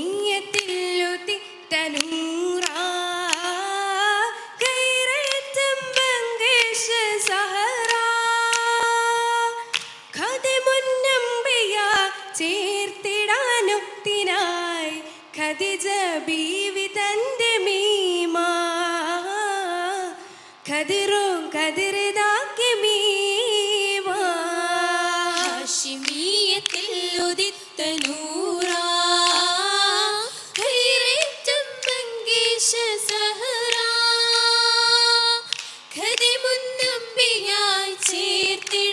ഹശ്മീയത്തിലുതി Tanura കൈറേറ്റം ബംഗേഷ സഹറാ ഖദിമുന്നംബിയ ചേർത്തിടാനൊത്തിനായി Khadija ബീവി തന്റെ മീമാ ഖദിറും ഖദിർദാക്കി മീമാ ഹാഷിമിയത്തിൽ ഉദിത്ത നൂറാ ഖൈറേറ്റം ബംഗേഷ സഹറാ ഖദിമുന്നംബിയായി ചേർത്തിടാനൊത്തിനായി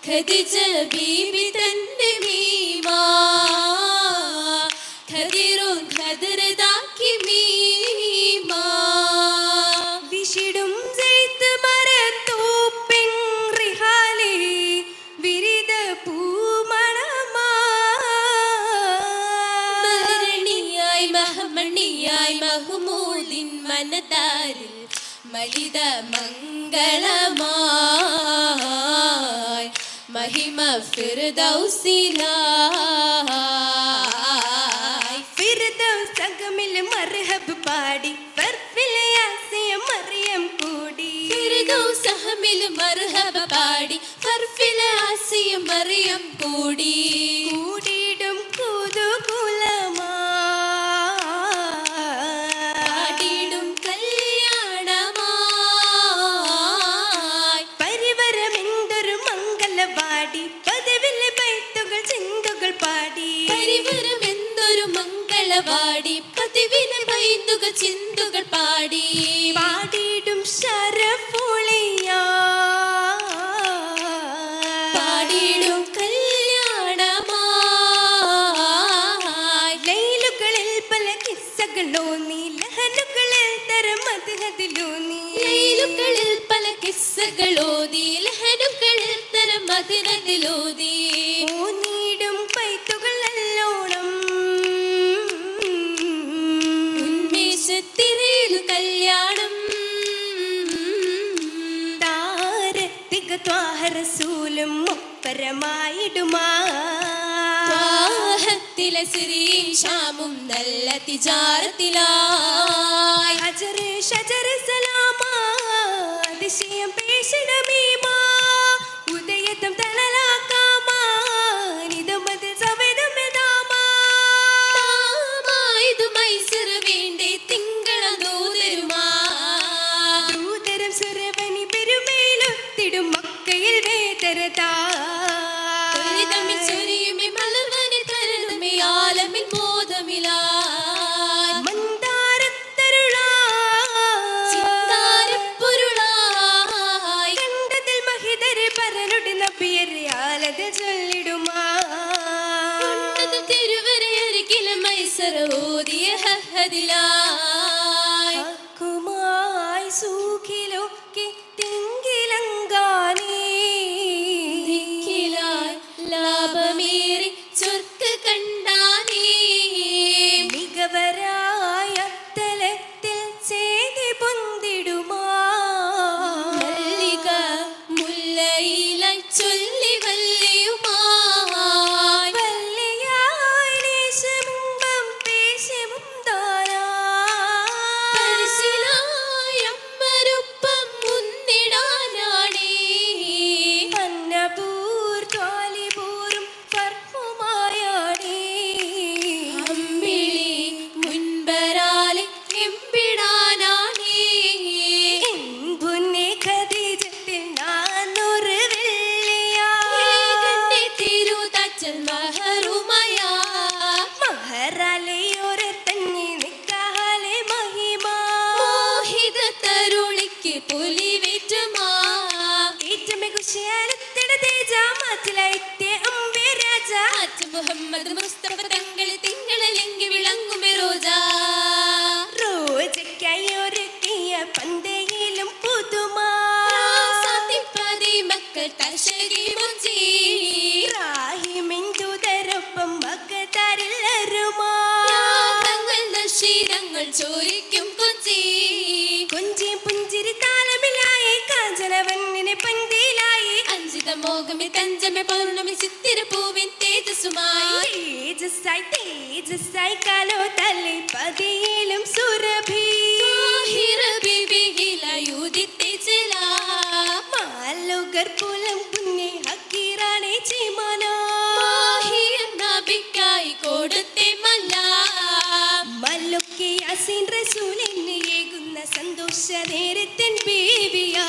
ഖദീജ ബീവി തന്റെ മീമാ ഖദിറും ഖദിർദാക്കി മീമാ വിഷിടും ജയ്ത്ത് മരത്തോപ്പിൻ റിഹാലേ വിരിത മരണിയായി മഹമണിയായി മഹ്മൂദിൻ മനതാരിൽ മലിത മംഗളമായി മഹിമ ഫിർദൗസിലായി ഫിർദൗസ് അഗമിൽ മർഹബ് പാടി ഫർഫിൽ യാസിയ മറിയം കൂടി ഫിർദൗസ് അഹ്മിൽ മർഹബ പാടി ഫർഫിൽ ആസിയ മറിയം കൂടി കൂടിയിടും പാടിയിടും കല്യാണമായി പരിവരമെന്തൊരു മംഗലവാടി പദവിലെ ബൈത്തുകൾ ചിന്തുകൾ പാടി പരിവരമെന്തൊരു മംഗളവാടി പതിവിലെ ബൈത്തുകൾ ചിന്തുകൾ പാടി പാടിയിടും ശരഫുളിയാ പാടിയിടും കല്യാണമായി ലൈലുകളിൽ പല കിസ്സകളോ നീ ലഹനുകളിൽ തരം മദ്ഹദിലൂന്നി ലൈലുകളിൽ പല കിസ്സകളോതി ലഹനുകളിൽ തരം മദിനത്തിലോതി ഊന്നിടും പൈത്തുകൾ നല്ലോണം ഉന്മേഷത്തിരേലു കല്യാണം താരത്തിക ത്വാഹറസൂലും ഒപ്പരമായിടുമാ ത്വാഹത്തിലെ സിരിയും ഷാമും നല്ല തിജാറത്തിലായി ഹജറ് ഷജറ് സലാമാ അതിശയം പേശിടമീമാ ഉദയത്തം തണലാക്കാമാ നിതുമതിൽ സവേദമെതാമാ ഇത് മൈസർ വേണ്ടേ തിങ്കള ദൂതരുമാ ദൂതരം സുരവനി പെരുമേലൊത്തിടും മക്കയിൽ വേദരതാ തമിഴ് ചൊരിയുമേ മലർവനെ തരണമേ ആലമിൽ ബോധമിലായി മന്ദാരത്തരുളാ ചിന്താരപ്പൊരുളായി കണ്ടതിൽ മഹിതര് പരനുടെ നബിയരെ ആലത് ചൊല്ലിടുമാ കൊണ്ടത് തിരുവരെ അരികിലെ മൈസർ ഓതിയ ഹഹദിലായി ഹക്കുമായി സൂഖിലൊക്കെ തിങ്കിലങ്കാനേ ദിക്കിലായി ലാഭമേറി ചൊർക്ക് കണ്ടാനേ മികവരായ തലത്തിൽ ചേതി പൊന്തിടുമാ മല്ലിക മുല്ലയിലായി ചൊല്ലി വല്ലിയുമായി വല്ലിയായി നേശമുമ്പം പേശമും താരാ പരിശിലായി അമ്മരുപ്പം മുന്നിടാനാണേ അന്നപൂർ ജ്വാലിപൂറും ഫർഹുമായാണേ അമ്പിളി മുൻപരാലെ എമ്പിടാനാണേ പൊന്നെ ഖദീജത്തിൽ നാനൊരു വെള്ളിയാ കണ്ടെ തിരുതച്ചൽ മഹറുമയാ മഹറാലയോരെ തന്നെ നിക്കാഹാലെ മഹിമാ മോഹിത തരുളിക്ക് പുലിവേറ്റുമാ ഏറ്റമെ കുശിയാലത്തിട തേജാമാറ്റിലായിത്തെ അമ്പേ രാജ അച്ഛ മുഹമ്മദ് മുസ്തഫ തങ്ങളെ തിങ്കളെങ്കിൽ വിളങ്ങുമേ റോജാ റോജയ്ക്കായി ഒരുക്കിയ പന്തയിലും പുതുമാ സതിപ്പതി മക്കൾ തശരി മുഞ്ചി റാഹിമിൻ ദൂതരൊപ്പം മകതാരിൽ അരുമാ തങ്ങൾ നശീരങ്ങൾ ചോരിക്കും കൊഞ്ചി കൊഞ്ചിയും പുഞ്ചിരി താളമിലായി കാഞ്ചനവന്നിനെ പന്തിയിലായി അഞ്ചിത മോഹമേ തഞ്ചമേ പൗർണമി ചിത്തിര പൂവിൻ തേജസ്സുമായി അന്തസ്സായി തേജസ്സായി കാലോ തല്ലി പതിയിലും സുരഭി മാലുകർ പുലം കുഞ്ഞെ ഹക്കീറാണെ ചീമാനാ കൊടുത്തെ മല്ല മല്ലൊക്കെ യാസീൻ റസൂലിന് ഏകുന്ന സന്തോഷ നേരത്തിൻ ബീവിയാ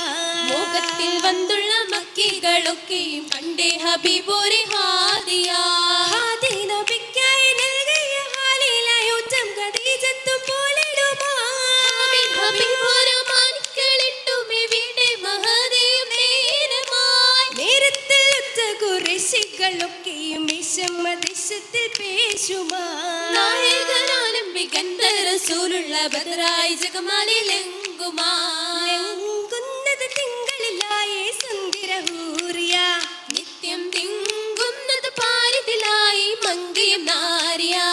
മുഖത്തിൽ വന്നുള്ള മക്കികളൊക്കെയും കണ്ടേ ഹബീബോരെ ഹാദിയാ നബിക്കായി നൽകിയ ഹാലിലായോറ്റം ഖദീജത്തും പോലിടുമാ ഹബീബോരെ മാനിക്കളിട്ടുമേ വീടെ മഹദിയും നേരമായി നേരത്തിൽ ഒത്ത ഖുറൈശികളൊക്കെയും വിഷമദേശത്തിൽ പേശുമാ നായകനാലും മികந்த റസൂലുള്ള ബദറായി ജഗമാലിലെങ്കുമാ ലെങ്കുന്നത് തിങ്കളിലായേ സുന്ദരഹൂറിയ നിത്യം തിങ്കുന്നത് പാരിതിലായി മങ്കിയും നാരിയാ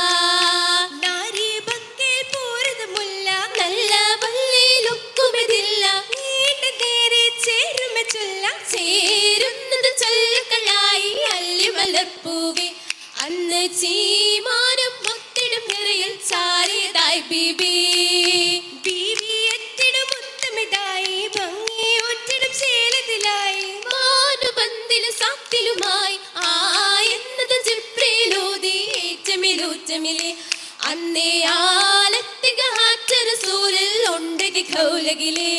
നാരി ബക്കേ പൂരതമുല്ല നല്ല വള്ളിയിലൊക്കുമെതില്ല നീണ്ട നേരെ ചേരുമ ചൊല്ല ചേരുന്നത് ചൊല്ലക്കളായി അല്ലി മലർപ്പൂവേ അന്ന് ചീമാനം ഒത്തിടും നിറയിൽ ചാരിയതായി ബീബി ബീവി എത്തിടും ഉത്തമിതായി ഭംഗി ഒറ്റിടും ശീലത്തിലായി മാനുബന്ധിലും സാക്തിലുമായി ആ എന്നത് ജിബ്രീലൂതി ഏറ്റമിലൂറ്റമിലെ അന്നേ ആലത്തിക ഹാറ്ററസൂലിൽ ഉണ്ടതി ഖൗലകിലേ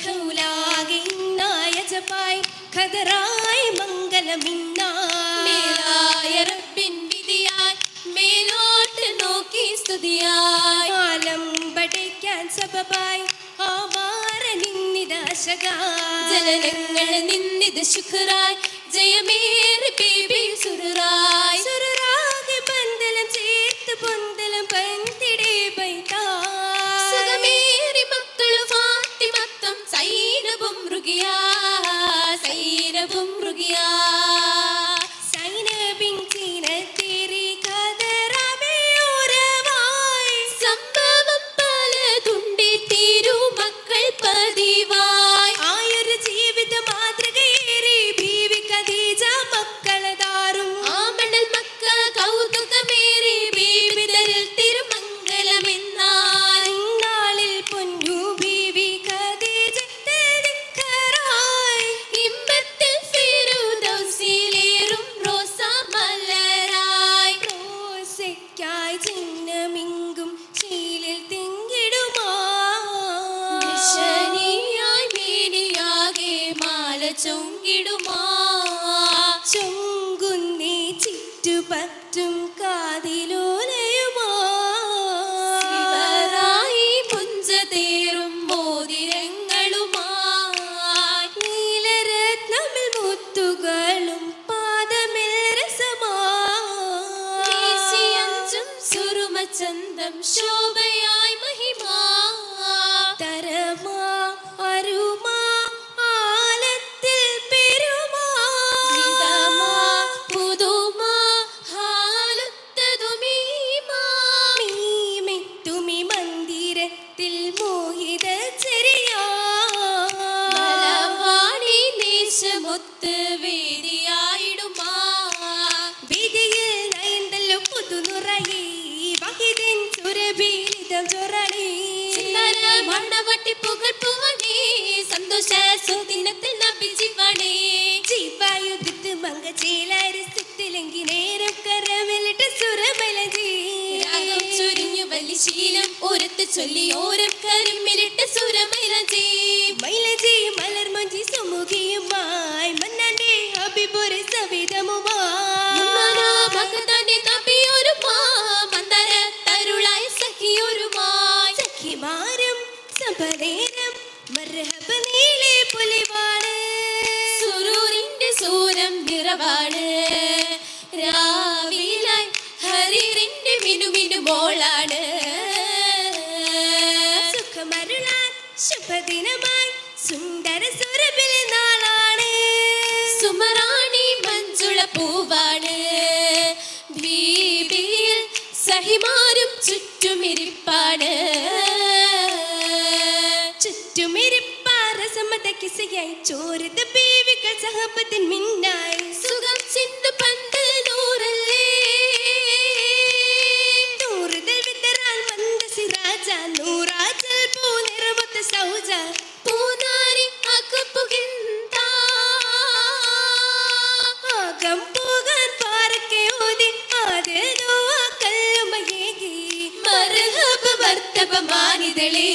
ഖൗലാകെ ഇന്നായ ജപായി ഖദറായി മംഗലമിന്നായി മേലായ റബ്ബിൻ വിധിയായി മേലോട്ട് നോക്കി സ്തുതിയായി ആലം പടയ്ക്കാൻ സബബായി ആവാര നിന്നിദാശക ജനനങ്ങൾ നിന്നിത് ശുക്രായി ജയമേറി ബീബി സുറായി സുരരാഗെ ബന്ധലം ചേർത്ത് പൊന്തലം പന്തിടേ ബൈതാ സുഖമേറി മക്കളു ഫാത്തിമത്തം സൈനബും റുകിയാ സൈനബും റുകിയാ സൈനബിൻ ചീനത്തേറി ഖദറാബേ ഉറവായി സംഭവം പലതുണ്ടി തീരു മക്കൾ പതിവായി ആയൊരു ജീവിത മാതൃകയേറി ബീവി ഖദീജ മക്കളതാറും ആമണൽ മക്ക കൗതുകമേറി ബീബിതരിൽ തിരുമംഗലമെന്നാൽ ഇന്നാളിൽ പൊന്നു ബീവി ഖദീജത്തെ ദിക്റായി ഇമ്പത്തിൽ ഫിറുദൗസിലേറും റോസ മലരായി റോസയ്ക്കായി ചിഹ്നമിങ്കും ശീലിൽ തിങ്കിടുമാ ശനിയായി മേനിയാകെ മാല ചൊങ്കിടുമാ ചൊങ്കുന്നേ ചുറ്റുപറ്റും കാതിലോലയുമാ ശിവരായി പുഞ്ചതേറും മോതിരങ്ങളുമായി നീലരത്നമിൽ മുത്തുകളും പാദമിൽ രസമാ വീശിയഞ്ചും സുറുമചന്തം ശോഭയായി മഹിമാ തരമാ അരുമാ ആലത്തിൽ പെരുമാ വിധമാ പുതുമാ ഹാലത്തതുമീമാ മീമെത്തുമി മന്ദിരത്തിൽ മോഹിത ചെറിയാ മലവാണി നേശമൊത്ത് വേദിയായിടുമാ വിധിയിൽ നയന്തല്ലോ പുതുനുറയേ വഹിതൻ സുരഭീലിതം ചൊറണേ ചിന്തന മണ്ണവട്ടി പുകൾ പൂവണേ സന്തോഷ സുദിനത്തിൽ നബി ജീവണേ ജീവായുദ്ധത്ത് മംഗചേലാരസത്തിലെങ്കി നേരം കരമിലിട്ട് സുരമലജി രാഗം ചൊരിഞ്ഞു വലി ശീലം ഓരത്ത് ചൊല്ലി ഓരം കരിമിലിട്ട് സുരമൈലജി മൈലജി മലർമഞ്ചി സുമുഖിയുമായി മന്നാന്റെ അഭിപുര സവിധമുമായി ഭഗതാന്റെ നബിയൊരുമാ മന്ദര തരുളായ സഖിയൊരുമായി സഖിമാരും സപനേരം മർഹബ നീളെ പുലിവാണ് സുരൂരിന്റെ സൂരം നിറവാണ് രാവിലായി ഹരിറിന്റെ മിനുമിനുമോളാണ് സുഖമരുളാൻ ശുഭദിനമായി സുന്ദര സുരഭിൽ നാളാണ് സുമറാണി മഞ്ജുള പൂവാണ് ബീബിയിൽ സഹിമാരും ചുറ്റുമിരിപ്പാണ് ചുറ്റുമിരിപ്പാറ സമ്മത കിസയായി ചോരത് ബീവികൾ സഹപത്തിൻ മിന്നായി സുഖം ചിന്തു പണ്ട് നൂറല്ലേ മണ്ഡപമാനിതളേ